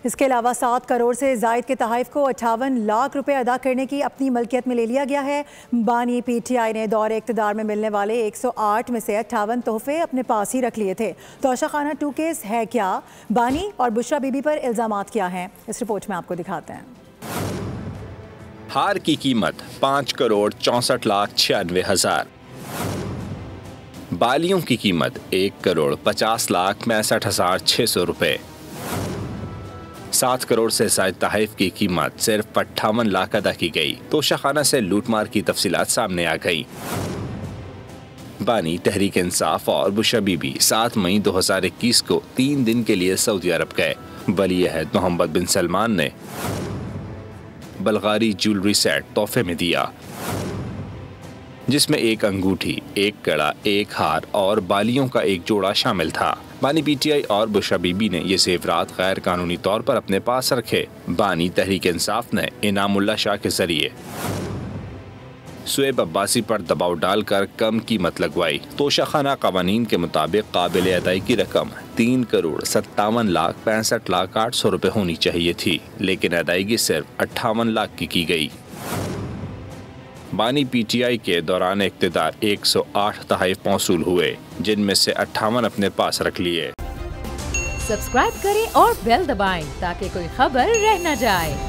इसके अलावा 7 करोड़ से जायद के तहफ़ को 58 लाख रुपए अदा करने की अपनी मलकियत में ले लिया गया है। बानी PTI ने दौरे इक़्तिदार में मिलने वाले 108 में से 58 तोहफे अपने पास ही रख लिए थे। तोशाखाना 2 केस है क्या, बानी और बुशरा बीबी पर इल्ज़ामात क्या हैं, इस रिपोर्ट में आपको दिखाते हैं। हार की कीमत 5 करोड़ 64 लाख 96 हज़ार। बालियों की कीमत 1 करोड़ 50 लाख 65 हज़ार 600 रुपए। 7 करोड़ से ज़ायद तहफ़ की कीमत सिर्फ 58 लाख अदा की गई। तोशाखाना से लूटमार की तफसीलात सामने आ गई। बानी, तहरीक इंसाफ और बुशरा बीबी 7 मई 2021 को 3 दिन के लिए सऊदी अरब गए। वली अहद मोहम्मद बिन सलमान ने बल्गारी ज्वेलरी सेट तोहफे में दिया, जिसमें एक अंगूठी, एक कड़ा, एक हार और बालियों का एक जोड़ा शामिल था। बानी PTI और बुशरा बीबी ने ये ज़ेवरात गैर कानूनी तौर पर अपने पास रखे। बानी तहरीक इंसाफ ने इनामुल्लाह शाह के जरिए शुएब अब्बासी पर दबाव डालकर कम कीमत लगवाई। तोशाखाना कवानीन के मुताबिक काबिल अदायगी रकम 3 करोड़ 57 लाख 65 लाख 800 रुपए होनी चाहिए थी, लेकिन अदायगी सिर्फ 58 लाख की गई। बानी PTI के दौरान इक़्तिदार 108 तहफ़ मौसूल हुए, जिनमें से 58 अपने पास रख लिए। सब्सक्राइब करें और बेल दबाएं ताकि कोई खबर रह न जाए।